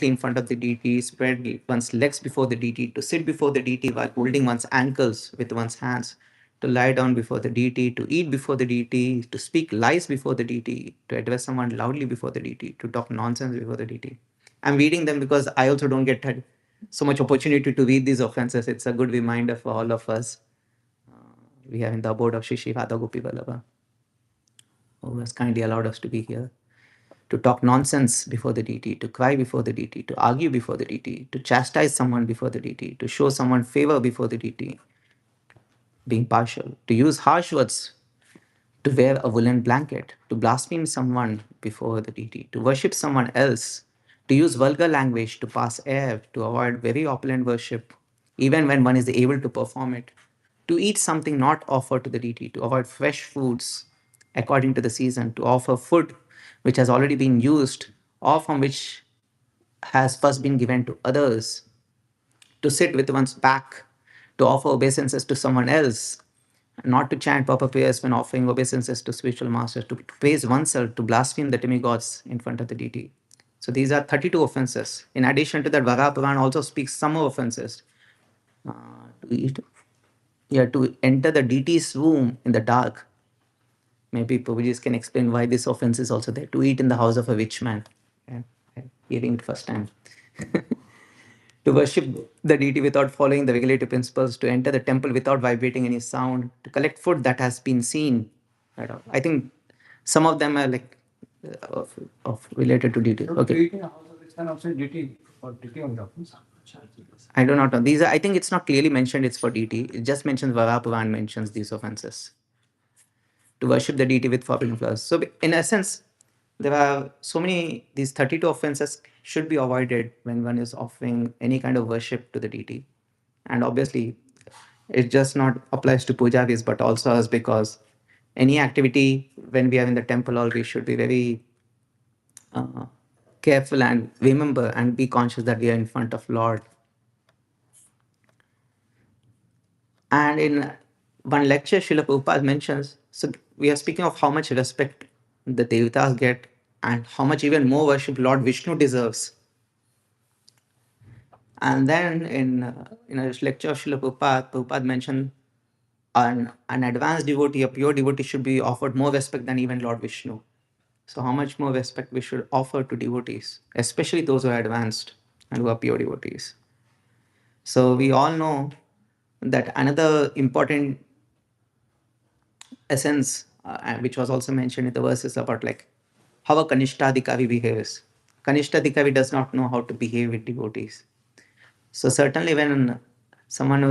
in front of the deity, spread one's legs before the deity, to sit before the deity while holding one's ankles with one's hands, to lie down before the deity, to eat before the deity, to speak lies before the deity, to address someone loudly before the deity, to talk nonsense before the deity. I'm reading them because I also don't get so much opportunity to read these offenses. It's a good reminder for all of us. We have in the abode of Shishi Radha Gopi Vallabha, who has kindly allowed us to be here, to talk nonsense before the deity, to cry before the deity, to argue before the deity, to chastise someone before the deity, to show someone favor before the deity, being partial, to use harsh words, to wear a woolen blanket, to blaspheme someone before the deity, to worship someone else, to use vulgar language, to pass air, to avoid very opulent worship, even when one is able to perform it, to eat something not offered to the deity, to avoid fresh foods according to the season, to offer food which has already been used or from which has first been given to others, to sit with one's back, to offer obeisances to someone else, not to chant proper prayers when offering obeisances to spiritual masters, to praise oneself, to blaspheme the demigods in front of the deity. So these are 32 offenses. In addition to that, Varaha Purana also speaks some more offenses. To eat, yeah, to enter the deity's womb in the dark. Maybe Prabhuji can explain why this offense is also there. To eat in the house of a witch man. Yeah, I'm hearing it first time. To worship the deity without following the regulative principles, to enter the temple without vibrating any sound, to collect food that has been seen. Right. I think some of them are like of related to deity. Okay. I do not know. These are, I think it's not clearly mentioned it's for deity. It just mentions Varapuran mentions these offenses. To worship the deity with forbidden flowers. So in essence, there are so many, these 32 offenses should be avoided when one is offering any kind of worship to the deity. And obviously, it just not applies to pujaris, but also us, because any activity when we are in the temple, or we should be very uh, careful and remember and be conscious that we are in front of Lord. And in one lecture, Srila Prabhupada mentions, so we are speaking of how much respect the Devatas get and how much even more worship Lord Vishnu deserves. And then in a lecture of Srila Prabhupada, Prabhupada mentioned an advanced devotee, a pure devotee, should be offered more respect than even Lord Vishnu. So how much more respect we should offer to devotees, especially those who are advanced and who are pure devotees. So we all know that another important essence, which was also mentioned in the verses about like how a Kanishtadikari behaves. Kanishtadikari does not know how to behave with devotees. So certainly when someone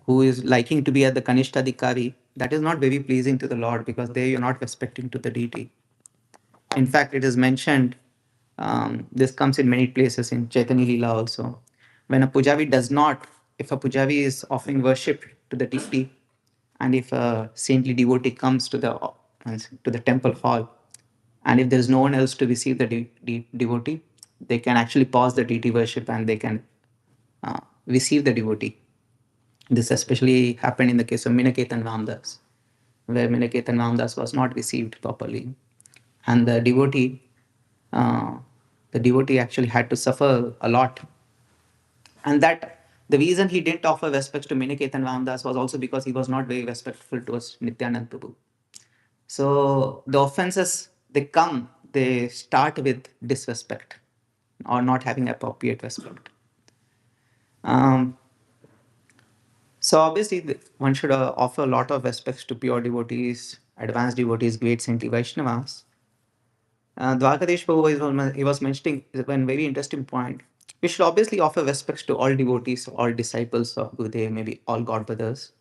who is liking to be at the Kanishtadikari, that is not very pleasing to the Lord, because there you're not respecting to the deity. In fact, it is mentioned, this comes in many places in Chaitanya Leela also. When a pujavi does not, if a pujavi is offering worship to the deity, and if a saintly devotee comes to the temple hall, and if there is no one else to receive the devotee, they can actually pause the deity worship and they can receive the devotee. This especially happened in the case of Minaketan Ramdas, where Minaketan Ramdas was not received properly, and uh, the devotee actually had to suffer a lot. And that the reason he didn't offer respects to Minaketan Ramdas was also because he was not very respectful towards Nityanand Prabhu. So the offenses, they start with disrespect or not having appropriate respect. Um, So obviously, one should offer a lot of respects to pure devotees, advanced devotees, great saintly Vaishnavas. Dwarkadesh Prabhu he was mentioning one very interesting point. We should obviously offer respects to all devotees, all disciples of Gurudev, maybe all God brothers.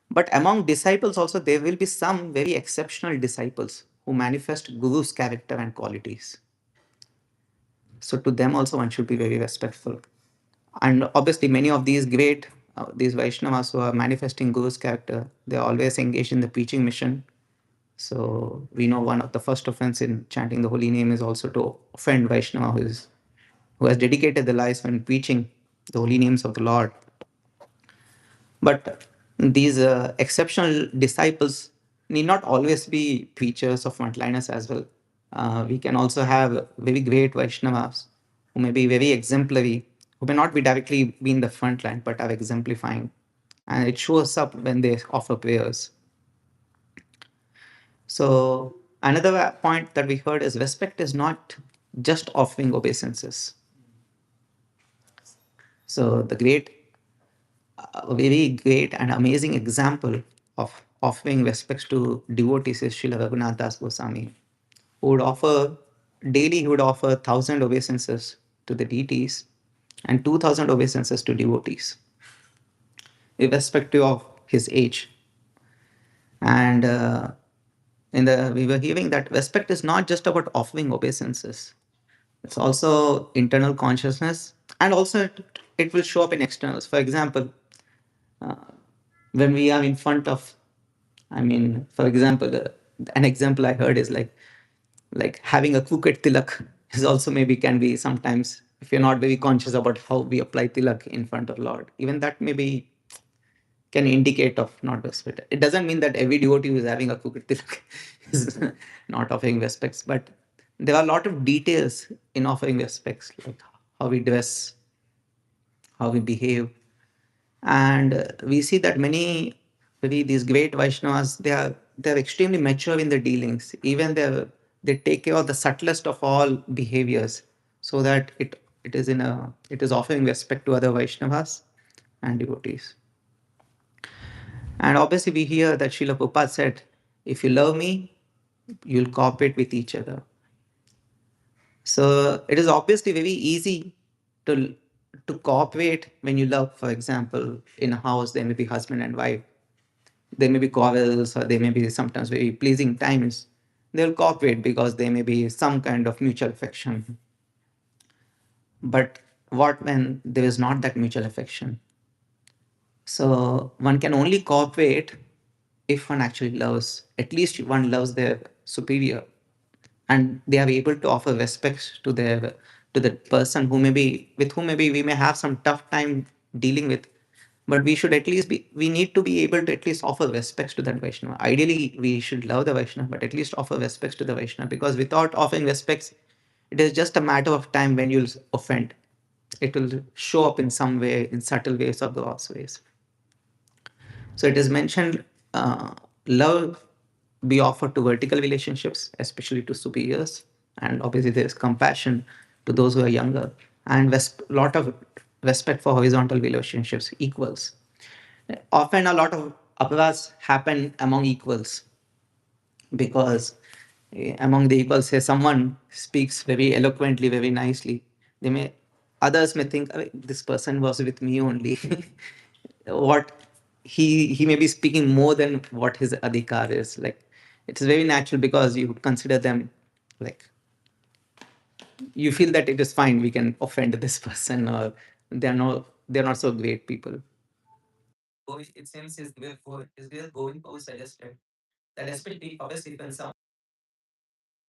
But among disciples also, there will be some very exceptional disciples who manifest Guru's character and qualities. So to them also one should be very respectful. And obviously, many of these great, these Vaishnavas who are manifesting Guru's character, they are always engaged in the preaching mission. So we know one of the first offense in chanting the holy name is also to offend Vaishnava who has dedicated their lives when preaching the holy names of the Lord. But these exceptional disciples need not always be preachers or frontliners as well. We can also have very great Vaishnavas who may be very exemplary, who may not be directly be in the front line, but are exemplifying. And it shows up when they offer prayers. So another point that we heard is respect is not just offering obeisances. So the great, a very great and amazing example of offering respects to devotees is Srila Raghunath Das Goswami, who would offer daily, he would offer 1,000 obeisances to the deities and 2,000 obeisances to devotees, irrespective of his age. And in the we were hearing that respect is not just about offering obeisances. It's also internal consciousness, and also it will show up in externals. For example, uh, when we are in front of, I mean, for example, an example I heard is like having a crooked tilak is also maybe can be sometimes, if you're not very conscious about how we apply tilak in front of Lord, even that maybe can indicate of not respect. It doesn't mean that every devotee who is having a crooked tilak is not offering respects, but there are a lot of details in offering respects, like how we dress, how we behave, and we see that many really these great Vaishnavas, they're extremely mature in their dealings. Even they take care of the subtlest of all behaviors, so that it is offering respect to other Vaishnavas and devotees. And obviously, we hear that Srila Prabhupada said, if you love me, you'll cooperate with each other. So it is obviously very easy to to cooperate when you love. For example, in a house, there may be husband and wife. There may be quarrels, or there may be sometimes very pleasing times. They'll cooperate because there may be some kind of mutual affection. But what when there is not that mutual affection? So one can only cooperate if one actually loves, at least one loves their superior, and they are able to offer respect to the person who may be with whom maybe we may have some tough time dealing with, but we should at least be we need to be able to at least offer respects to that Vaishnava. Ideally, we should love the Vaishnava, but at least offer respects to the Vaishnava, because without offering respects, it is just a matter of time when you'll offend. It will show up in some way, in subtle ways or gross ways. So it is mentioned, love be offered to vertical relationships, especially to superiors, and obviously there is compassion to those who are younger, and lot of respect for horizontal relationships, equals. Often a lot of aparas happen among equals, because among the equals, say someone speaks very eloquently, very nicely, they may others may think, "Arey, this person was with me only." What he may be speaking more than what his adhikar is. Like, it's very natural, because you consider them, like, you feel that it is fine, we can offend this person, or they're not so great people. It seems his going forward suggested that, especially obviously when some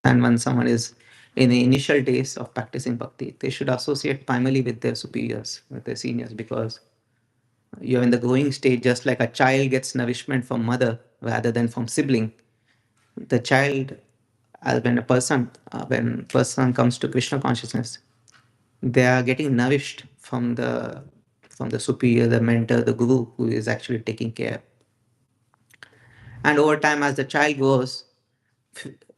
and when someone is in the initial days of practicing bhakti, they should associate primarily with their superiors, with their seniors, because you're in the growing stage. Just like a child gets nourishment from mother rather than from sibling, the child, when person comes to Krishna consciousness, they are getting nourished from the superior, the mentor, the guru, who is actually taking care. And over time, as the child grows,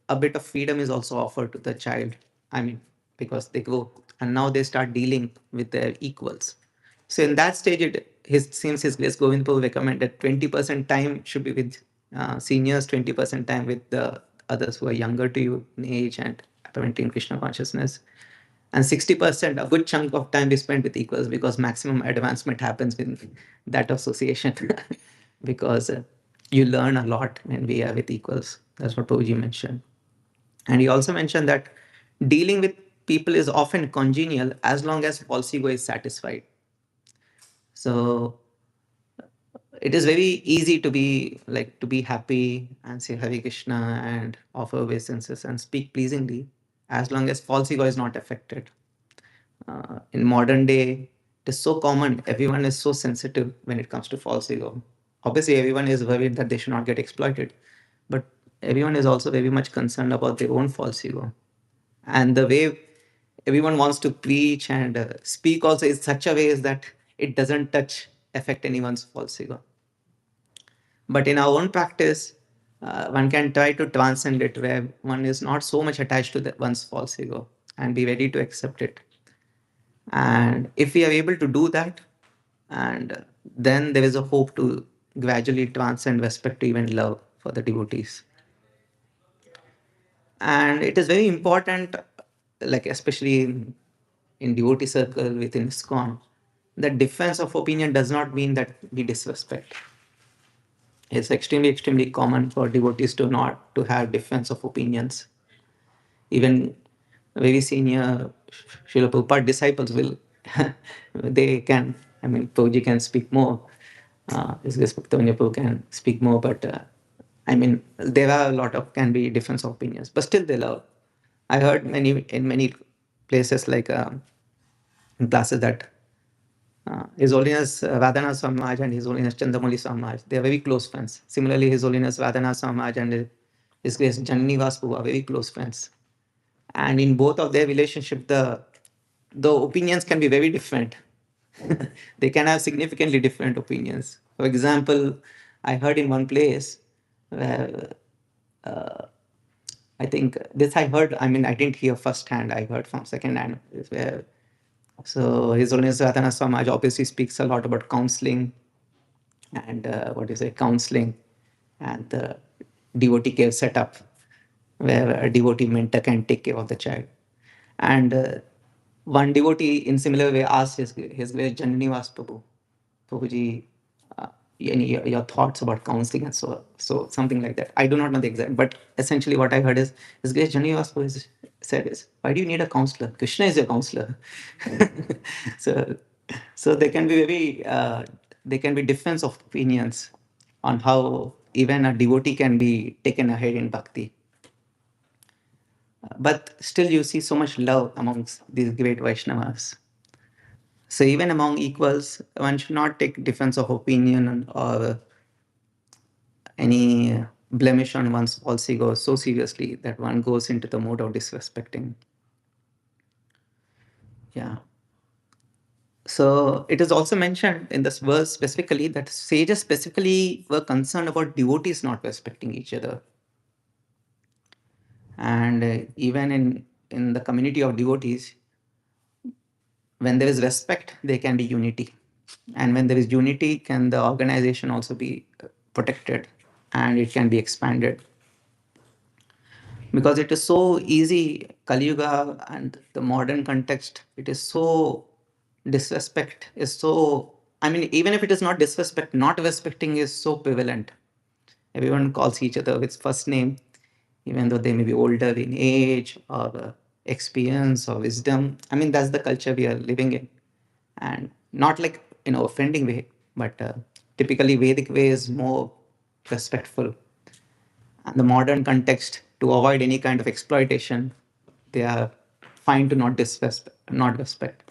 a bit of freedom is also offered to the child. I mean, because they grow and now they start dealing with their equals. So in that stage, since his Grace Govind Prabhu recommended 20% time should be with seniors, 20% time with the others who are younger to you in age and apparently in Krishna consciousness. And 60%, a good chunk of time is spent with equals, because maximum advancement happens with that association. Because you learn a lot when we are with equals. That's what Prabhuji mentioned. And he also mentioned that dealing with people is often congenial as long as false ego is satisfied. So it is very easy to be happy and say Hare Krishna and offer obeisances and speak pleasingly, as long as false ego is not affected. In modern day, it is so common. Everyone is so sensitive when it comes to false ego. Obviously, everyone is worried that they should not get exploited, but everyone is also very much concerned about their own false ego. And the way everyone wants to preach and speak also in such a way is that it doesn't touch affect anyone's false ego. But in our own practice, one can try to transcend it where one is not so much attached to one's false ego and be ready to accept it. And if we are able to do that, and then there is a hope to gradually transcend respect to even love for the devotees. And it is very important, like especially in devotee circle within ISKCON, that difference of opinion does not mean that we disrespect. It's extremely common for devotees to not to have difference of opinions. Even very senior Srila Prabhupada disciples will, they can, I mean, Prabhuji can speak more, His Grace Bhaktavanya Prabhu can speak more, but I mean, there are a lot of, can be difference of opinions, but still they love. I heard in many places like in classes that His Holiness Radhana Samaj and His Holiness Chandamali Samaj, they are very close friends. Similarly, His Holiness Radhana Samaj and His Grace Janani Vaspu are very close friends. And in both of their relationship, the opinions can be very different. They can have significantly different opinions. For example, I heard in one place where I think this I heard, I mean, I didn't hear firsthand, I heard from second hand, is where so His Holiness Radhana Samaj obviously speaks a lot about counseling and what is it, counseling and the devotee care setup where a devotee mentor can take care of the child. And one devotee in similar way asked his Grace Jananivas Prabhu, Prabhuji, any your thoughts about counseling and so something like that. I do not know the exact, but essentially what I heard is His Grace Jananivas Prabhu said is, why do you need a counselor? Krishna is your counselor. so so there can be there can be difference of opinions on how even a devotee can be taken ahead in bhakti. But still, you see so much love amongst these great Vaishnavas. So even among equals, one should not take difference of opinion or any blemish on one's false ego so seriously that one goes into the mode of disrespecting. Yeah. So it is also mentioned in this verse specifically that sages specifically were concerned about devotees not respecting each other. And even in the community of devotees, when there is respect, there can be unity. And when there is unity, can the organization also be protected and it can be expanded. Because it is so easy, Kali Yuga and the modern context, it is so disrespect is so, I mean, even if it is not disrespect, not respecting is so prevalent. Everyone calls each other with first name, even though they may be older in age or experience or wisdom. I mean, that's the culture we are living in. And not like, offending way, but typically Vedic way is more respectful. And the modern context, to avoid any kind of exploitation, they are fine to not disrespect, not respect.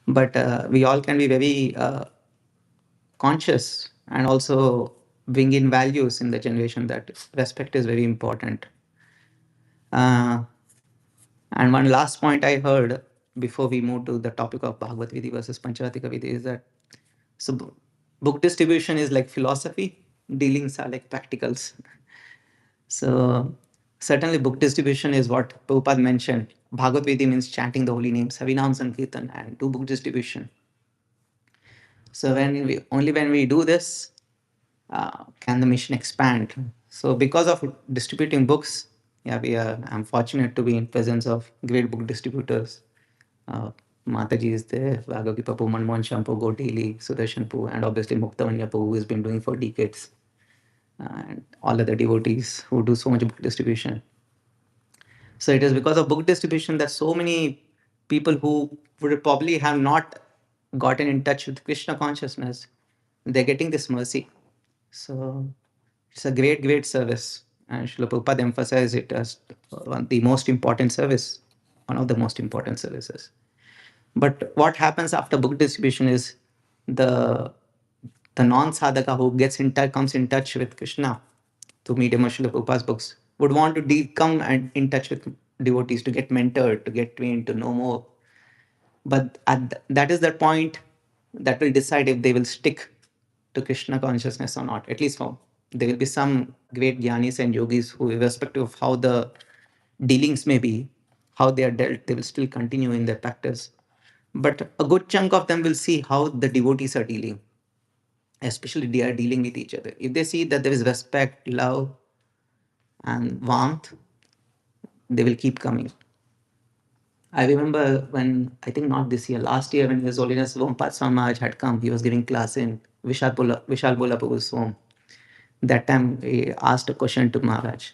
But we all can be very conscious and also bring in values in the generation that respect is very important. Uh, and one last point I heard before we move to the topic of Bhagavad Vidhi versus Pancharatika Vidhi is that book distribution is like philosophy, dealings are like practicals. So certainly book distribution is what Prabhupada mentioned. Bhagavad Vidhi means chanting the holy names, Harinam Sankirtan, and do book distribution. So when we do this, can the mission expand? So because of distributing books, yeah, I'm fortunate to be in presence of great book distributors. Mataji is there, Raghavi Papu, Manmohan Shampu, Go Daily, Sudarshan Pu, and obviously Muktavanya Pu, who has been doing for decades, and all other devotees who do so much book distribution. So it is because of book distribution that so many people who would probably have not gotten in touch with Krishna consciousness, they're getting this mercy. So it's a great service. And Srila Prabhupada emphasized it as the most important service, one of the most important services. But what happens after book distribution is the the non-sadhaka who gets in touch, comes in touch with Krishna through medium of Srila Prabhupada's books, would want to come and in touch with devotees to get mentored, to get trained, to know more. But that is the point that will decide if they will stick to Krishna consciousness or not. At least for there will be some great jnanis and yogis who, irrespective of how the dealings may be, how they are dealt, they will still continue in their practice. But a good chunk of them will see how the devotees are dealing, especially they are dealing with each other. If they see that there is respect, love, and warmth, they will keep coming. I remember when, I think not this year, last year, when His Holiness Vompat Swami Maharaj had come, he was giving class in Vishal Bola Prabhu's home. That time he asked a question to Maharaj.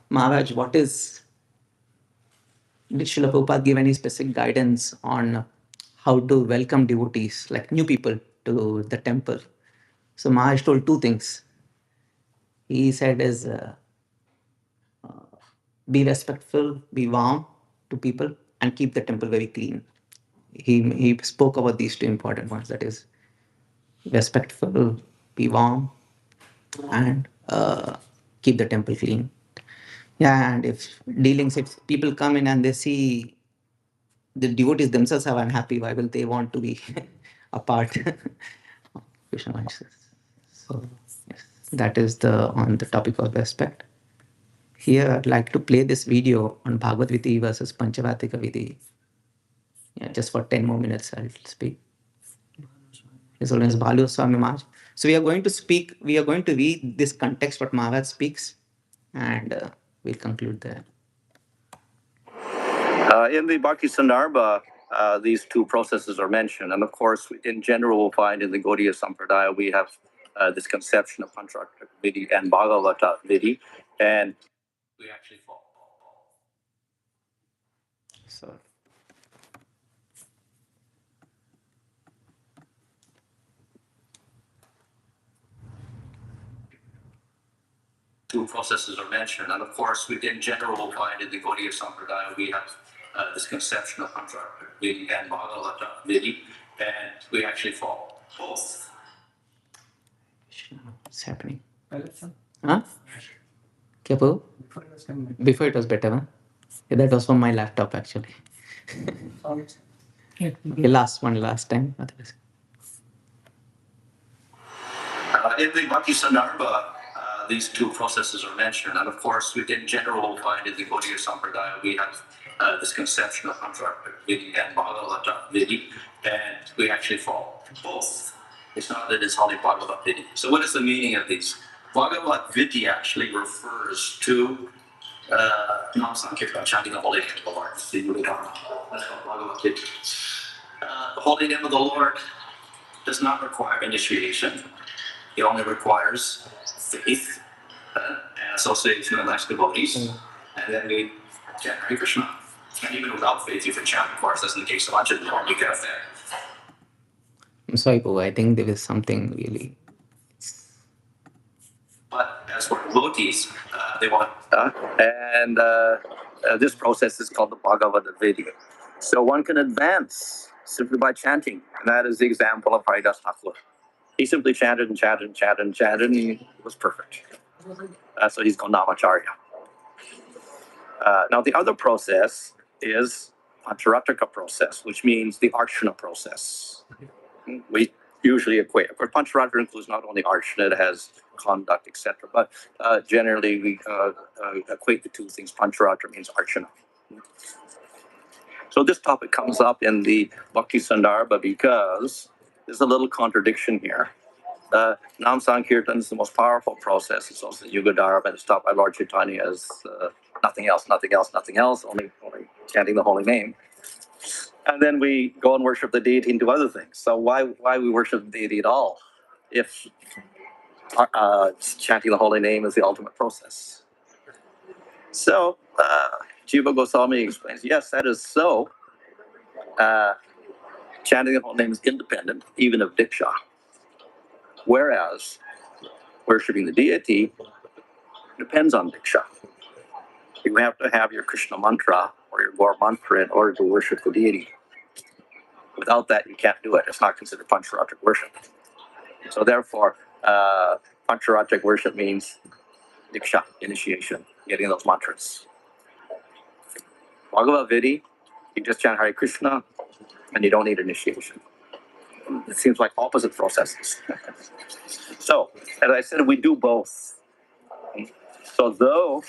Maharaj, did Srila Prabhupada give any specific guidance on how to welcome devotees, like new people, to the temple? So Maharaj told two things. He said is be respectful, be warm to people, and keep the temple very clean. He spoke about these two important ones. That is respectful, be warm, and keep the temple clean. Yeah, and if people come in and they see the devotees themselves are unhappy, why will they want to be a part of Krishna consciousness? So yes, that is the on the topic of respect. Here, I'd like to play this video on Bhagavad Vidhi versus Panchavatika Vidhi. Yeah, just for 10 more minutes, I'll speak. His Holiness Balu Swami Maharaj. So we are going to read this context what Maharaj speaks, and we'll conclude there. In the Bhakti Sandarbha, these two processes are mentioned. And of course, in general, we'll find in the Gaudiya Sampradaya, we have this conception of Pancharatra Vidhi and Bhagavata Vidhi. And we actually follow. So, two processes are mentioned. And of course, in general, we'll find in the Gaudiya Sampradaya, we have this conception of Pancharatra Vidhi and Bhagavata Vidhi. And we actually follow both. what's happening? Huh? Kepo? Before it was better, huh? Yeah, that was from my laptop actually. Okay, last time. In the Bhakti Sandarbha, these two processes are mentioned. And of course, in general, we'll find in the Gaudiya Sampradaya, we have this conception of Pancharatra Vidhi and Bhagavata Vidhi. And we actually follow both. It's not that it's only Bhagavad Vidhi. So what is the meaning of these? Bhagavad Vidhi actually refers to Nam Sankirtan, chanting the holy name of the Lord. That's called Bhagavad Vidhi. The holy name of the Lord does not require initiation. It only requires faith and association with nice devotees. And then we chant Hare Krishna. And even without faith, you can chant, of course, as in the case of Ajahn, you get up there. I'm sorry, Poo. I think there is something really. But as for devotees, they want, and this process is called the Bhagavad Vidhi. So one can advance simply by chanting, and that is the example of Haridas Thakur. He simply chanted and chanted and chanted and chanted, and he was perfect. So he's called Namacharya. Now the other process is Pancharatrika process, which means the Archana process. We usually equate. Of course, Pancharatrika includes not only Archana, it has conduct, etc. But generally, we equate the two things. Pancharatra means Archana. So this topic comes up in the Bhakti Sandarbha because there's a little contradiction here. Nam Sankirtan is the most powerful process. It's also the Yuga Dharma, and it's taught by Lord Chaitanya as nothing else, nothing else, nothing else, only chanting the holy name. And then we go and worship the deity and do other things. So why we worship the deity at all if chanting the holy name is the ultimate process? So Jiva Goswami explains, yes, that is so. Chanting the holy name is independent, even of Diksha. Whereas worshiping the deity depends on Diksha. You have to have your Krishna mantra or your Gaur mantra in order to worship the deity. Without that, you can't do it. It's not considered Pancharatric worship. So therefore, Pancharatric worship means Diksha, initiation, getting those mantras. Bhagavad Gita, you just chant Hare Krishna and you don't need initiation. It seems like opposite processes. So, as I said, we do both. So, though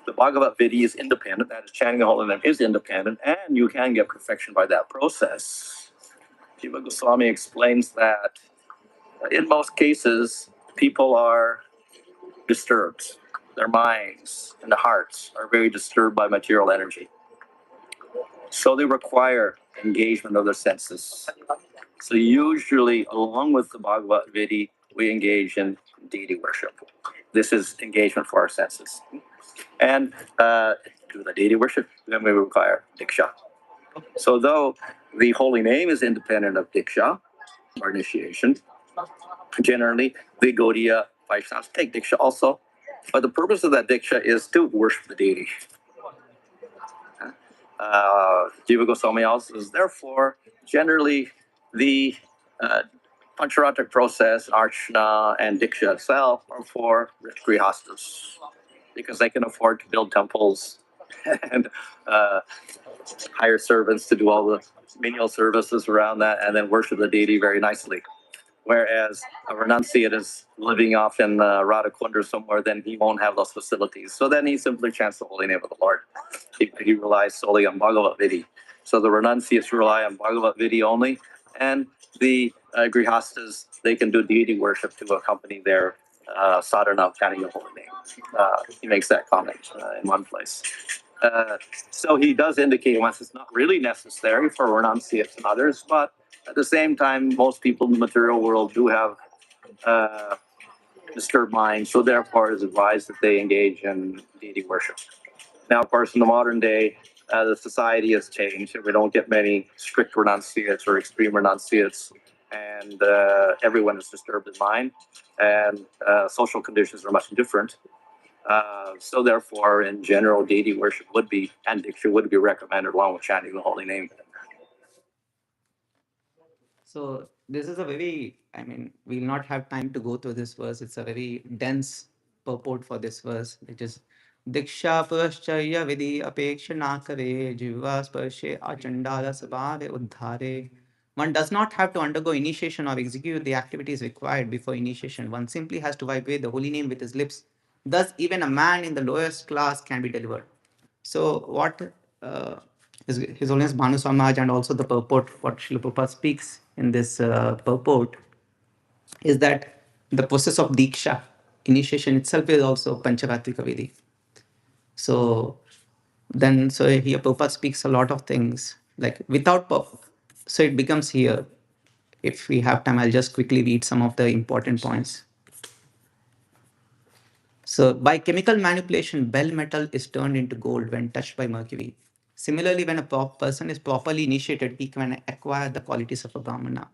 the Bhagavad Gita is independent, that is, chanting the holy name is independent, and you can get perfection by that process. Jiva Goswami explains that in most cases, people are disturbed. Their minds and their hearts are very disturbed by material energy. So they require engagement of their senses. So usually, along with the Bhagavad Gita, we engage in deity worship. This is engagement for our senses. And do the deity worship, then we require diksha. So though the holy name is independent of diksha or initiation, generally the Gaudiya Vaishnavas take diksha also. But the purpose of that diksha is to worship the deity. Jiva Goswami also is therefore generally the Pancharatric process, Archana, and Diksha itself are for rich grihastas because they can afford to build temples and hire servants to do all the menial services around that and then worship the deity very nicely. Whereas a renunciate is living off in Radhakund somewhere, then he won't have those facilities. So then he simply chants the holy name of the Lord. He relies solely on Bhagavad Gita. So the renunciates rely on Bhagavad Gita only, and the grihastas, they can do deity worship to accompany their sadhana of chanting the holy name. He makes that comment in one place. Uh, so he does indicate once it's not really necessary for renunciates and others, but at the same time, most people in the material world do have uh, disturbed minds, so therefore it's advised that they engage in deity worship. Now, of course, in the modern day, the society has changed, and we don't get many strict renunciates or extreme renunciates, and everyone is disturbed in mind, and social conditions are much different. So therefore, in general, deity worship would be and diksha would be recommended along with chanting the holy name. So this is a very, I mean, we'll not have time to go through this verse. It's a very dense purport for this verse, which is Diksha Pascharya Vidhi Apeksha Nakare Jiva Sparshe Achandala Sabhave Uddhare. One does not have to undergo initiation or execute the activities required before initiation. One simply has to vibrate the holy name with his lips. Thus, even a man in the lowest class can be delivered. So, what uh, His Holiness Bhanu Samaj and also the purport, what Srila Prabhupada speaks in this purport, is that the process of Diksha, initiation itself, is also Panchavatrika Vidi. So, so here Prabhupada speaks a lot of things, like so it becomes here. If we have time, I'll just quickly read some of the important points. So, by chemical manipulation, bell metal is turned into gold when touched by mercury. Similarly, when a person is properly initiated, he can acquire the qualities of a Brahmana.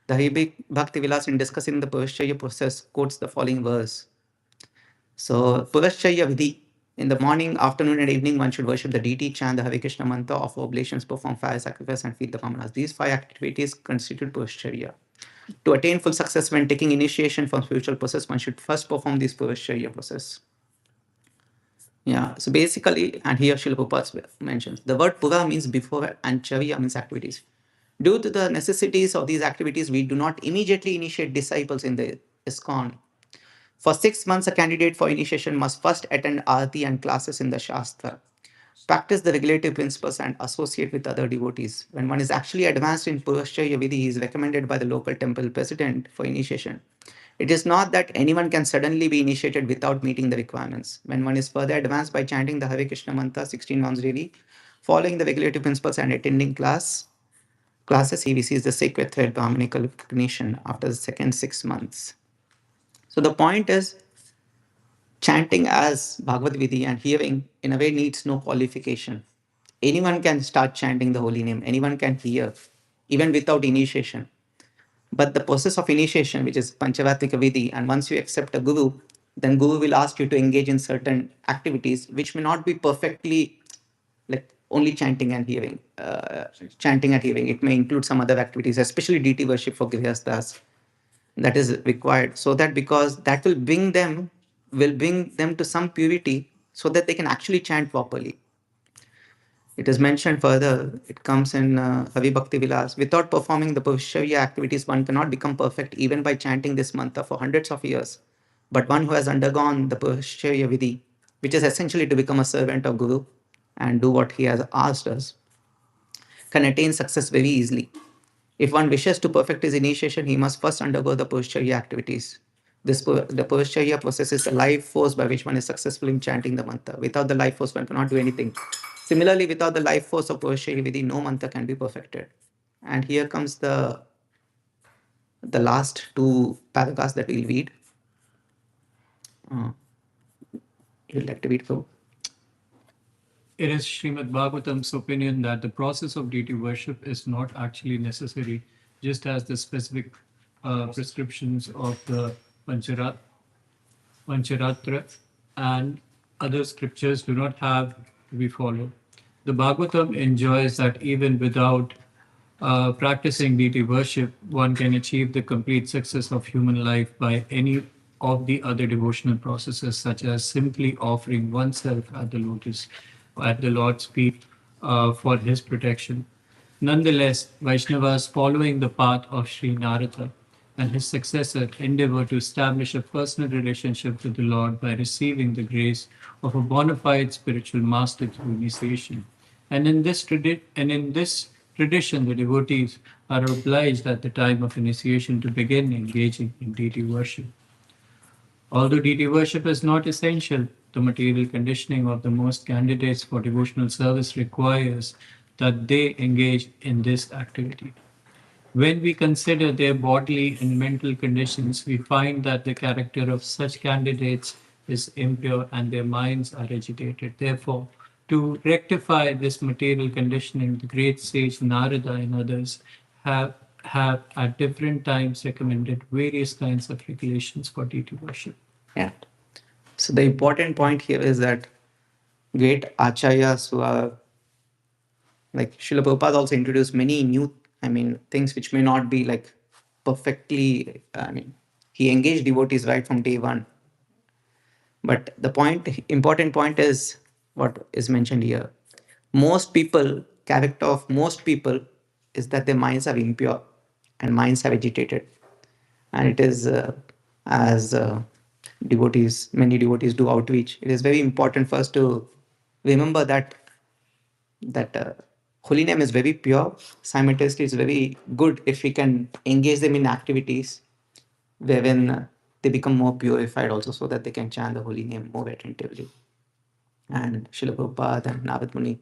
The Hari Bhakti Vilas, in discussing the Purashya process, quotes the following verse. So, Purashya Vidhi. In the morning, afternoon, and evening, one should worship the deity, chant the Hare Krishna mantra, offer oblations, perform fire sacrifice, and feed the Brahmanas. These five activities constitute Purashya. To attain full success when taking initiation from spiritual process, one should first perform this Purashya process. Yeah, so basically, and here Srila Prabhupada mentions, the word Pura means before and Charya means activities. Due to the necessities of these activities, we do not immediately initiate disciples in the ISKCON. For 6 months, a candidate for initiation must first attend Arati and classes in the Shastra, practice the regulative principles, and associate with other devotees. When one is actually advanced in Purashya Vidhi, he is recommended by the local temple president for initiation. It is not that anyone can suddenly be initiated without meeting the requirements. When one is further advanced by chanting the Hare Krishna mantra 16 rounds daily, following the regulative principles and attending classes, he receives the sacred thread Brahminical recognition after the second 6 months. So the point is, chanting as Bhagavad Gita and hearing in a way needs no qualification. Anyone can start chanting the holy name, anyone can hear, even without initiation. But the process of initiation, which is Panchavatrika Vidhi, and once you accept a guru, then guru will ask you to engage in certain activities which may not be perfectly like only chanting and hearing. Chanting and hearing. It may include some other activities, especially deity worship for grihasthas, that is required. So that because that will bring them to some purity, so that they can actually chant properly. It is mentioned further, it comes in Havi Bhakti Vilas. Without performing the Purushaya activities, one cannot become perfect even by chanting this mantra for hundreds of years. But one who has undergone the Purushaya Vidhi, which is essentially to become a servant of Guru and do what he has asked us, can attain success very easily. If one wishes to perfect his initiation, he must first undergo the Purushaya activities. The Purushaya process is the life force by which one is successful in chanting the mantra. Without the life force, one cannot do anything. Similarly, without the life force of Purushaya Vidhi, no mantra can be perfected. And here comes the last two paragraphs that we'll read. Uh, you'd like to read, Prabhu? It is Srimad Bhagavatam's opinion that the process of deity worship is not actually necessary, just as the specific prescriptions of the Pancharatra and other scriptures do not have to be followed. The Bhagavatam enjoys that even without practicing deity worship, one can achieve the complete success of human life by any of the other devotional processes, such as simply offering oneself at the Lord's feet for his protection. Nonetheless, Vaishnavas following the path of Sri Narada and his successor endeavor to establish a personal relationship with the Lord by receiving the grace of a bona fide spiritual master through initiation. And in this tradition, the devotees are obliged at the time of initiation to begin engaging in deity worship. Although deity worship is not essential, the material conditioning of the most candidates for devotional service requires that they engage in this activity. When we consider their bodily and mental conditions, we find that the character of such candidates is impure and their minds are agitated. Therefore, to rectify this material conditioning, the great sage Narada and others have, have at different times recommended various kinds of regulations for deity worship. Yeah. So the important point here is that great acharyas who are like Srila Prabhupada also introduced many new, things which may not be like perfectly, he engaged devotees right from day one. But the important point is what is mentioned here. Character of most people is that their minds are impure and minds are agitated. And it is as many devotees do outreach, it is very important for us to remember that holy name is very pure. Simultaneously, it's very good if we can engage them in activities wherein they become more purified also, so that they can chant the holy name more attentively. And Srila Prabhupada and Narad Muni,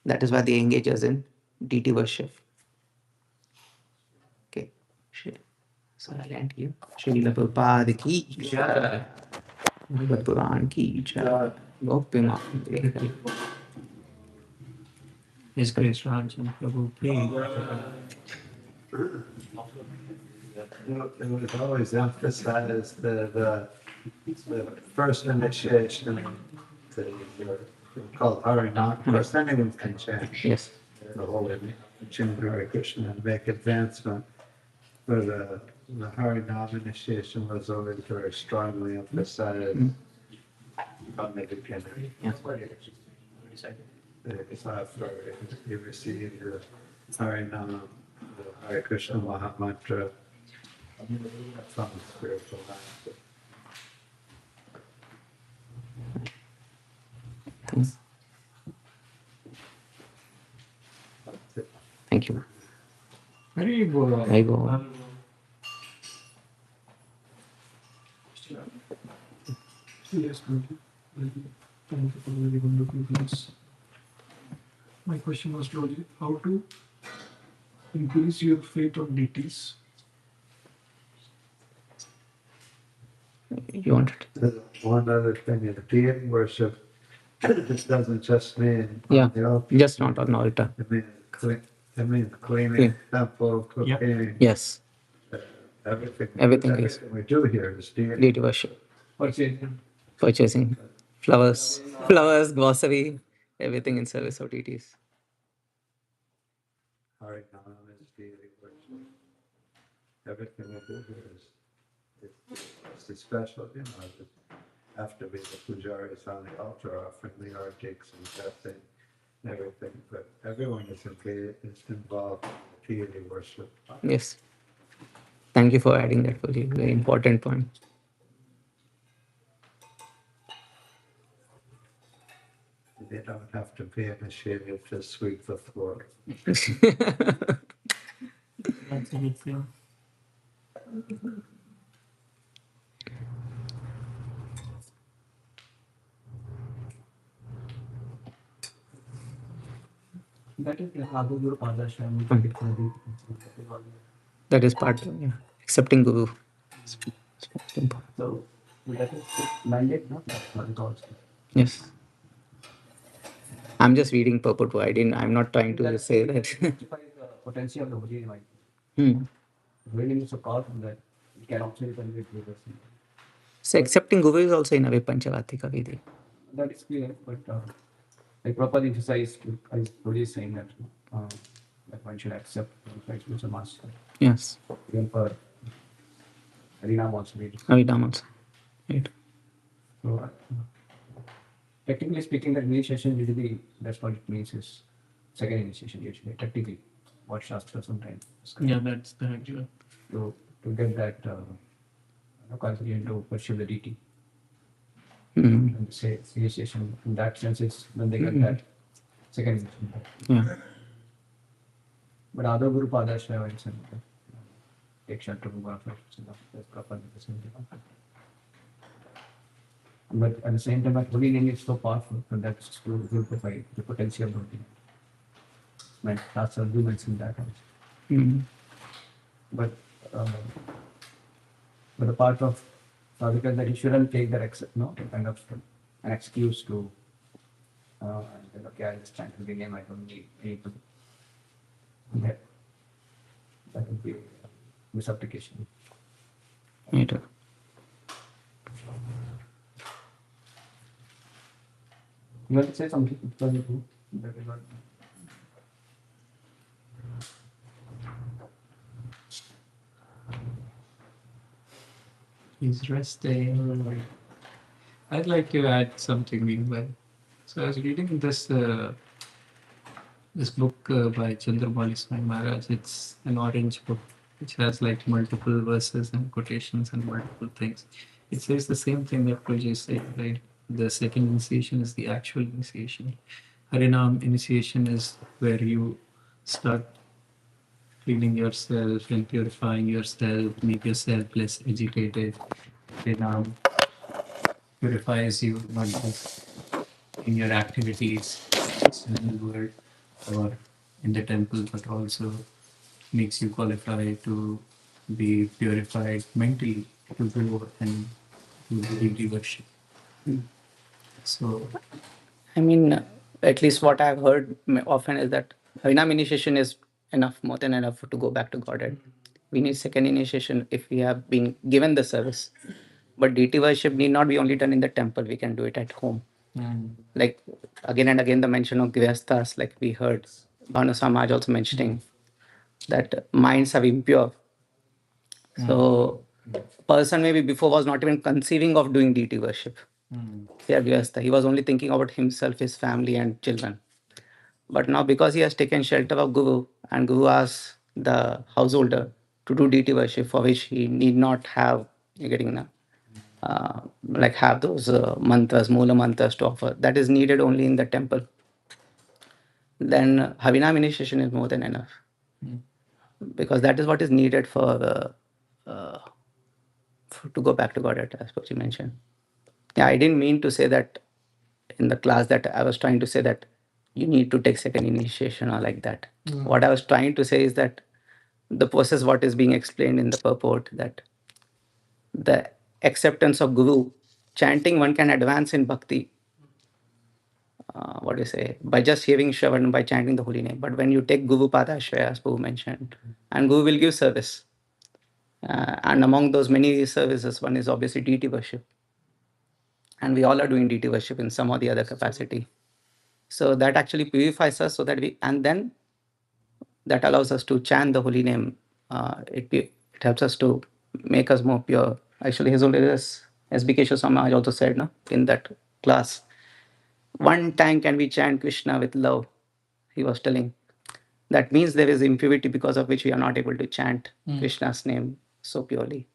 that is why they engage us in deity worship. Okay. So I'll end here. Srila Prabhupada ki jai. Bhagavad Puran ki jai. Gopi Mata. His Grace Ranjan Prabhu, please. It was always emphasized the first initiation to called Harinam. Of course, anyone can chant Yes. the whole chant Hare Krishna and make advancement. But the Harinam initiation was always very strongly emphasized from the beginning. Yes. It's after you receive the Harinam, the Hare Krishna Mahamantra from the spiritual life. Thanks. Thank you. Hari Bol. Hari Bol. Yes, Guruji. Thank you for the very wonderful class. My question was, Guruji, how to increase your faith on deities? You wanted? One other thing is deity worship. This doesn't just mean Yeah. on the altar. Just not on the altar. It means cleaning Clean. temple, cooking. Yes. Everything. Everything is Everything we do here is deity. deity worship. Okay. Purchasing flowers, grocery, everything in service of deities. Harinam is deity worship. Everything we do here is special, you know. After we the pujaris on the altar offering the artics and blessing, everything, but everyone is involved in the deity worship. Yes. Thank you for adding that, Fuji. Very important point. They don't have to be initiated to sweep the floor. That's a good thing. That is the other Guru Padasham. That is part of, yeah. Accepting Guru. So that is mandate, no? That's what it also. Yes. I'm just reading purport. I'm not trying to say that. Justify the potential of the holy mind. Hmm. Really needs to call from that. It can actually convey to the person. So accepting Guru is also in a way Panchavatika Vidhi. That is clear, but like proper emphasize, I Holy is saying that one should accept Christ as a master. Yes. Even for Harinam also. Avidam also. Right. So, technically speaking, the initiation usually, that's what it means is second initiation usually, technically, what Shastra sometimes. Yeah, that's the actual. To get that confident to pursue the deity. Hmm. And say initiation, in that sense, it's when they get Mhm. that second initiation. Yeah. But other Guru Padashaya and take shelter from God first. That's proper. But at the same time, that holy name is so powerful, and that's to provide the potential of the like that's a you mentioned that also. Hmm. But but the part of sadhaka that he shouldn't take that kind of an excuse to okay, I just trying to the game, I don't need to that that would be misapplication. Right. You want to say something? That is what He's resting. I'd like to add something meanwhile. So I was reading this book by Chandramauli Swami Maharaj. It's an orange book which has like multiple verses and quotations and multiple things. It says the same thing that Prajay said, right? The second initiation is the actual initiation. Harinam initiation is where you start cleaning yourself and purifying yourself, make yourself less agitated. Harinam purifies you not just in your activities in the world or in the temple, but also makes you qualify to be purified mentally to go and do the deity worship. So, I mean, at least what I've heard often is that Harinam initiation is enough, more than enough to go back to Godhead. We need second initiation if we have been given the service. But deity worship need not be only done in the temple, we can do it at home. Like again and again, the mention of Grihasthas, like we heard Bhanu Samaj also mentioning that minds are impure. So, person maybe before was not even conceiving of doing deity worship. Yeah, Grihastha. He was only thinking about himself, his family, and children. But now, because he has taken shelter of Guru, and Guru asks the householder to do deity worship, for which he need not have getting like have those mantras, mula mantras to offer. That is needed only in the temple. Then Havinam initiation is more than enough, because that is what is needed to go back to Godhead, as Pupji mentioned. Yeah, I didn't mean to say that in the class, that I was trying to say that you need to take second initiation or like that. What I was trying to say is that the process, what is being explained in the purport, that the acceptance of Guru, chanting one can advance in bhakti. What do you say? By just hearing Shravan, by chanting the holy name. But when you take Guru Padashaya, as Prabhu mentioned, and Guru will give service. And among those many services, one is obviously deity worship. And we all are doing deity worship in some or the other capacity. So that actually purifies us, so that and then that allows us to chant the holy name. It helps us to make us more pure. Actually, His Holiness SBK Swami also said, no, in that class, one time can we chant Krishna with love, he was telling. That means there is impurity because of which we are not able to chant Krishna's name so purely.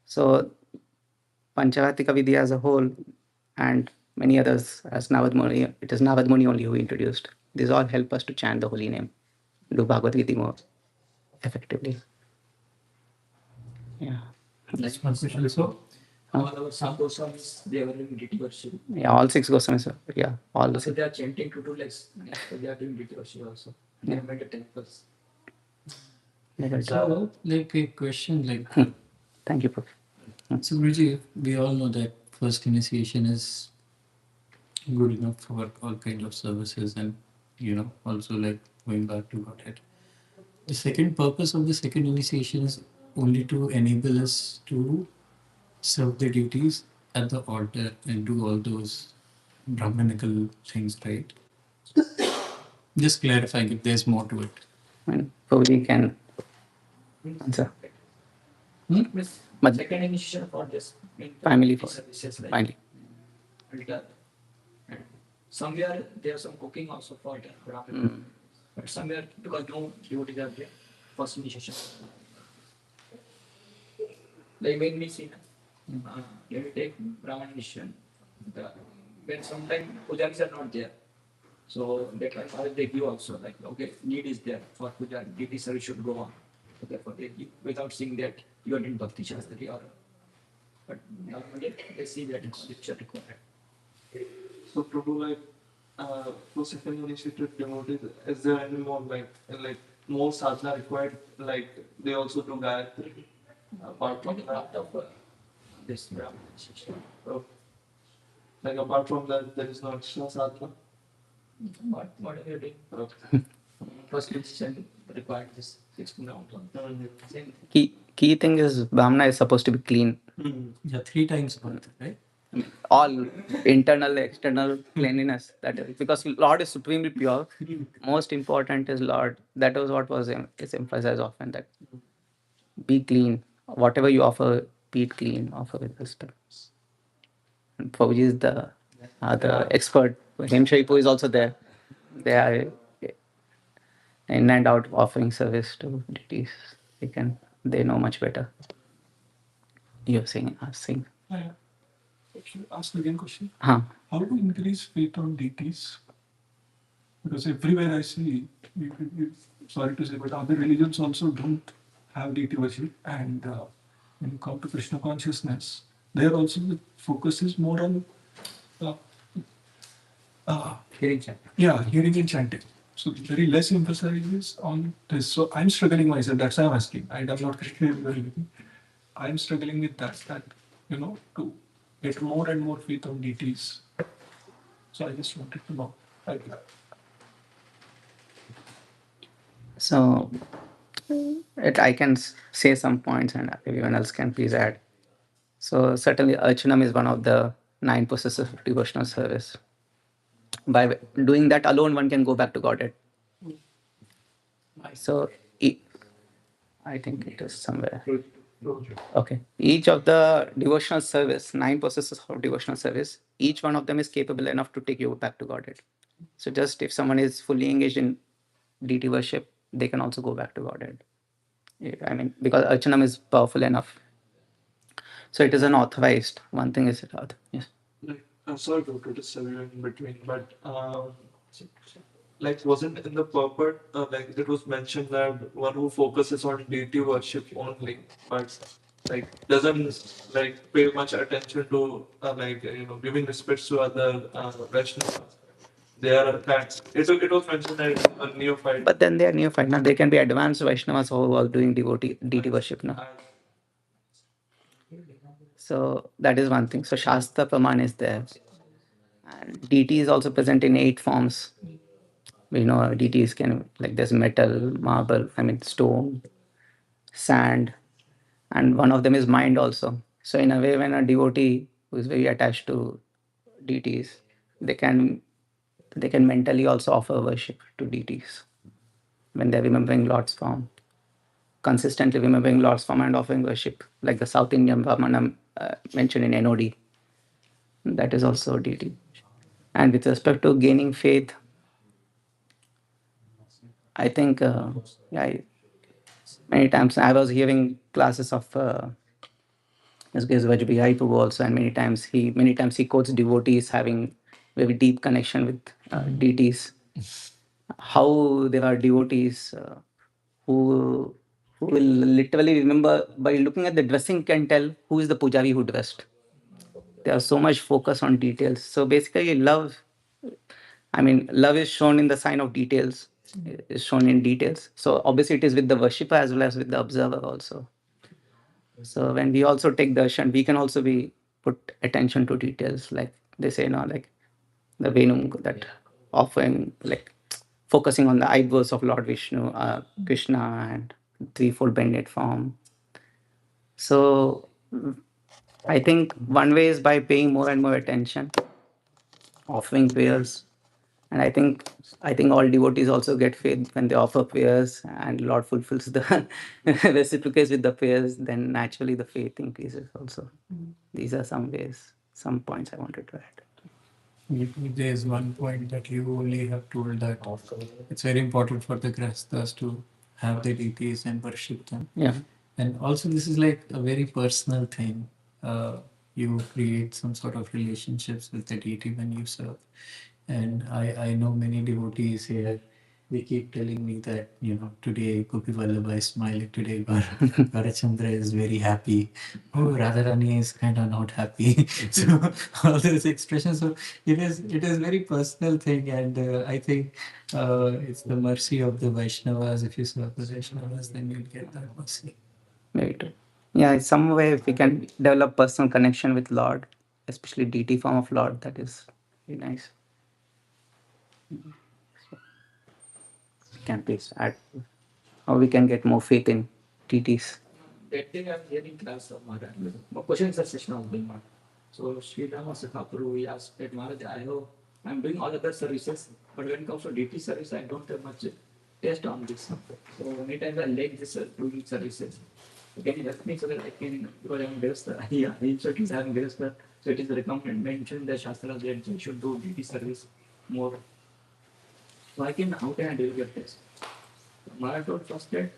So Panchavatika Vidya as a whole and many others as Navad Muni, it is Navad Muni only who introduced. These all help us to chant the holy name, do Bhagavad Gita more effectively. Yeah. That's one question. So, all our Goswamis, they were in deity worship. Yeah, all 6 Goswamis. Yeah, all the So six. they are chanting to do like, they are doing deity worship also. They have made the temples. So, like a question, like, Thank you, Prof. so Guruji, we all know that first initiation is good enough for all kind of services, and also like going back to Godhead. The second purpose of the second initiation is only to enable us to serve the duties at the altar and do all those Brahmanical things, right? Just clarifying if there's more to it. I mean, Prabhuji can answer. But Second initiation for this family for services like finally. altar. And somewhere there's some cooking also for the Brahmin. But somewhere because no devotees are there, first initiation. Like when we see, when we take Brahman initiation, when sometimes pujaris are not there, so that time how they give also like okay need is there for puja, deity service should go on. So therefore they give without seeing that you are in bhakti shastri or but normally they see that it's required. So Prabhu, like for second initiative devotees, is there any more like more sadhana required? Like they also do Gayatri apart from that. Part of this Brahman initiation. Oh. Like apart from that, there is no extra sadhana. What are you doing? Okay. First initiation required this 16 round. Same thing. Key thing is Brahmana is supposed to be clean. Yeah, 3 times a month, right? All internal, external cleanliness. That is because Lord is supremely pure. Most important is Lord. That was what was is emphasized often. That be clean. Whatever you offer, be it clean. Offer with respect. And Prabhuji is the expert. Hemshaipu is also there. They are in and out offering service to deities. They know much better. You're saying, asking. Should I ask again question? Huh. How to increase faith on deities? Because everywhere I see, sorry to say, but other religions also don't have deity worship. And when you come to Krishna consciousness, there also the focus is more on Hearing chant. hearing and chanting. So very less emphasis is on this. So I'm struggling myself. That's why I'm asking. I'm not Christian or anything. I'm struggling with that to get more and more faith on deities. So I just wanted to know. So I can say some points and everyone else can please add. So certainly Archanam is one of the 9 processes of devotional service. By doing that alone, one can go back to Godhead. So I think it is somewhere. Okay. Each of the devotional service, 9 processes of devotional service, each one of them is capable enough to take you back to Godhead. So just if someone is fully engaged in deity worship, they can also go back to Godhead. I mean, because Archanam is powerful enough. So it is an authorized. One thing is yes. Like, I'm sorry to disturb you in between, but like wasn't in the purport like it was mentioned that one who focuses on deity worship only, but like doesn't like pay much attention to giving respects to other Vaishnavas. They are it was mentioned that a neophyte. But then they are neophyte. Now they can be advanced Vaishnavas who are doing deity worship now. So that is one thing. So Shastra Praman is there. And deity is also present in 8 forms. We know deities can, like there's metal, marble, stone, sand, and one of them is mind also. So in a way, when a devotee who is very attached to deities, they can mentally also offer worship to deities when they're remembering Lord's form. Consistently remembering Lord's form and offering worship, like the South Indian Brahmanam mentioned in NOD. That is also deity. And with respect to gaining faith, I think yeah, many times I was hearing classes of S.K. Vajpayee too also, and many times he quotes devotees having very deep connection with deities. How there are devotees who who will literally remember by looking at the dressing can tell who is the pujari who dressed. They are so much focused on details. So basically, love is shown in the sign of details, is shown in details. So obviously, it is with the worshipper as well as with the observer also. So when we also take darshan, we can also be put attention to details, like they say now, like the Venu that offering, like focusing on the eyebrows of Lord Vishnu, Krishna, and threefold bended form. So I think one way is by paying more and more attention, offering prayers, and I think all devotees also get faith when they offer prayers, and Lord fulfills the reciprocates with the prayers. Then naturally the faith increases also. These are some ways, some points I wanted to add. There's one point that you only have told that it's very important for the grastas to have the deities and worship them. Yeah. And also, this is like a very personal thing. You create some sort of relationships with the deity when you serve. And I know many devotees here, they keep telling me that, today Gopi Vallabha is smiling, today Garachandra is very happy. Oh, Radharani is kind of not happy. So all those expressions. So it is very personal thing, and I think it's the mercy of the Vaishnavas. If you serve the Vaishnavas, then you'll get that mercy. Very true. Yeah, in some way, if we can develop personal connection with Lord, especially deity form of Lord, that is very nice. We can please add how we can get more faith in deities. That day I'm hearing class of Maharaj. My question is a session of being Maharaj. So Sri Rama Sakapuru, he asked that Maharaj, I'm doing all other services, but when it comes to deity service, I don't have much taste on this. So many times I like this doing services. Can you help me so that I can, because I'm Grihastha, yeah, he certainly is having Grihastha, so it is recommended, mentioned in the Shastras that you should do deity service more. So how can I deliver this? Maharaj told first that,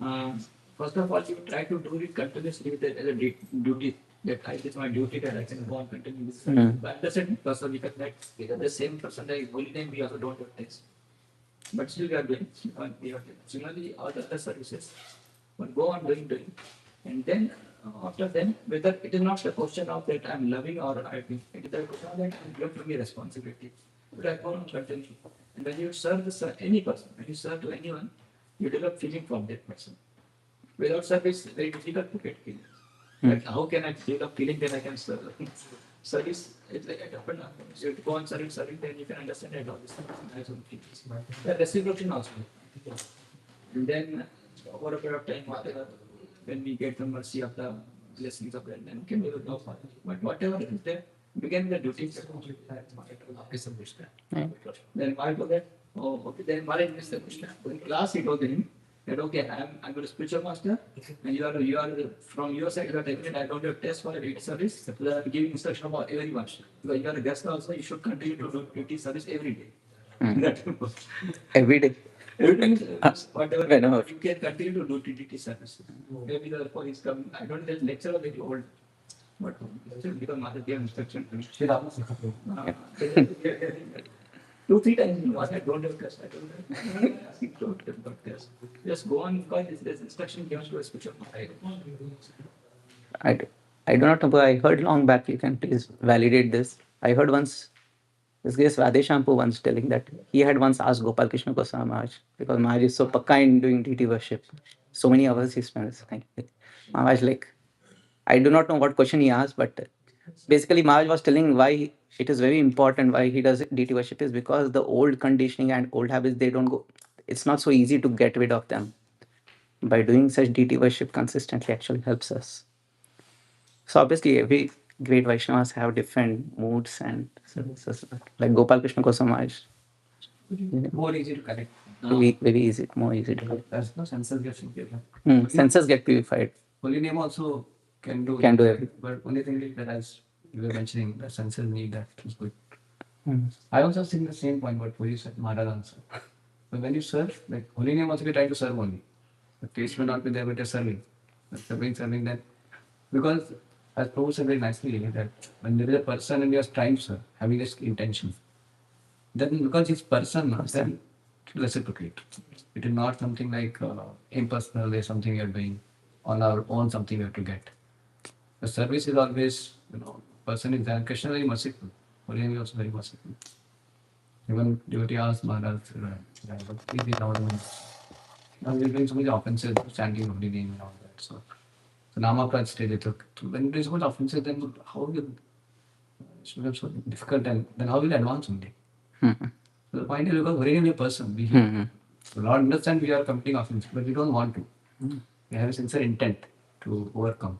uh, first of all, you try to do it continuously with it as a duty. That it is my duty that I can go on continuing this. But that's it, because we can like the same person like holy name, we also don't have this. But still we are doing. Similarly, all the other services. But go on doing. And then after then, whether it is not the question of that I'm loving or I think it is the question of that I'm going to be responsibility. But I go on continue. And when you serve any person, when you serve to anyone, you develop feeling from that person. Without service, it's very difficult to get feeling. Like how can I develop feeling that I can serve? Service, it's like a different. So you go on serving, then you can understand that all this has some feelings. The reciprocation also. And then over a period of time, whatever, when we get the mercy of the blessings of that, then we can do it no further. But whatever is there, begin the duties. Then why do that? Oh, okay. Then Maharaj is the Krishna. In class, he told him that okay, I'm a spiritual master, and you are from your side. You are taking it. I don't have test for a duty service. You are giving instruction about everyone. Because you are a guest also, you should continue to do duty service every day. Every day. Every time, whatever you can continue to do duty service. Maybe the police come. I don't know, the lecturer very old. But still, because Mother gave instruction to me. 2-3 times, what I don't have test. I don't have asking to have test. Just go on because there's instruction given to a spiritual master. I, d- I do not know, but I heard long back. You can please validate this. I heard once this guy Radheshampu once telling that he had once asked Gopal Krishna Goswami Maharaj, because Maharaj is so pakka in doing deity worship. So many hours he spends. Maharaj, like, I do not know what question he asked, but basically Maharaj was telling why it is very important, why he does deity worship is because the old conditioning and old habits, they don't go, it's not so easy to get rid of them. By doing such deity worship consistently actually helps us. So obviously every great Vaishnavas have different moods and services. Like Gopal Krishna Goswami Maharaj, More easy to connect. very easy, more easy to connect. There's no senses get purified. Senses get purified. Holy name also can do Can do everything. But only thing is that as you were mentioning, the senses need that is good. I also think the same point what Puri said, Maharaj answer. But when you serve, like holy name also we try to serve only. The taste may not be there, but you're serving. Serving that. Because as Prabhu said very nicely, that when there is a person and you are trying to serve, having this intention, then because it's person, then reciprocate. It is not something like impersonal, there's something you're doing on our own, something we have to get. The service is always, person is there. Krishna is very merciful. Holy name is also very merciful. Even devotee asked Maharaj, what is it now? Now we're doing so many offenses, chanting holy name and all that. So Namaprad stage it took. So when there is so much offenses, then how will it become so difficult and then how will it advance only? So the point is because holy name is a person. So Lord understand we are committing offense, but we don't want to. We have a sincere intent to overcome.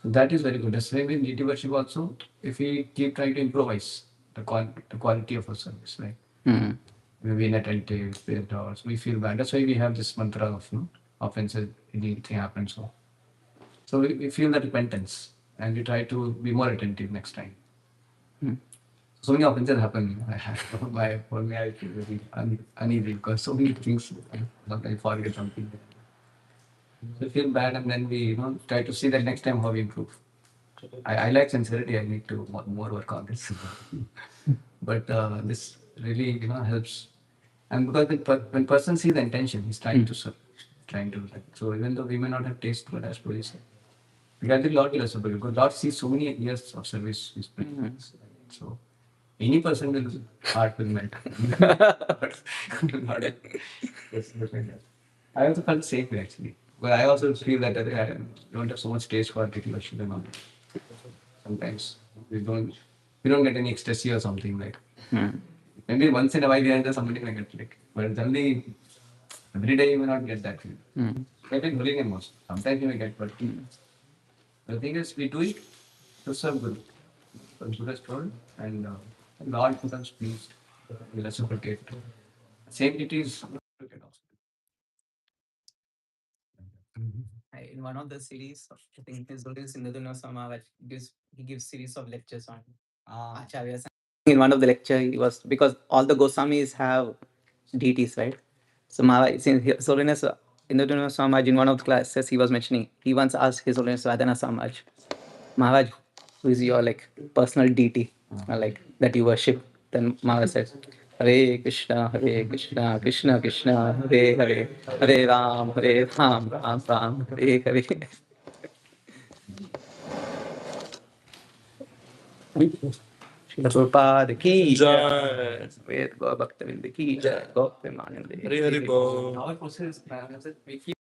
So that is very good. The same in deity worship also, if we keep trying to improvise the quality of our service, right? Maybe inattentive, spirit or we feel bad. That's why we have this mantra of offensive, anything happens. So we feel that repentance and we try to be more attentive next time. So many offenses happen. For me, I feel very uneasy because so many things, I forget something. We feel bad and then we try to see that next time how we improve. I like sincerity. I need to more work on this. But this really helps. And because when person sees the intention, he's trying to serve, trying to so even though we may not have taste, but as Puri said, we got the Lord will also because Lord sees so many years of service. So any person will heart will melt. I also felt safe actually. But I also feel that I don't have so much taste for articulation and all. Sometimes we don't get any ecstasy or something like. Maybe once in a while here and there somebody may get like, but generally every day you may not get that feeling. Get it bullying and most. Sometimes you may get, but the thing is we do it to serve Guru. Guru has told, and God becomes pleased. We reciprocate. Same it is reciprocate also. In one of the series of, I think His Holiness Indradurna Swami he gives series of lectures on acharyas. In one of the lecture, he was because all the Goswamis have deities, right? So Maharaj, since His Holiness Indradurna Swami in one of the classes he was mentioning, he once asked His Holiness Radhana Swami, Maharaj, who is your like personal deity, like that you worship? Then Maharaj said, Hare Krishna, Krishna Krishna, Hare Hare, Hare Ram, Ram Ram, Hare Hare. Srila Prabhupada ki jai. Ved Gaur Bhaktavind ki jai. Gaur Premanande. Hari Hari Bol. Our process, we keep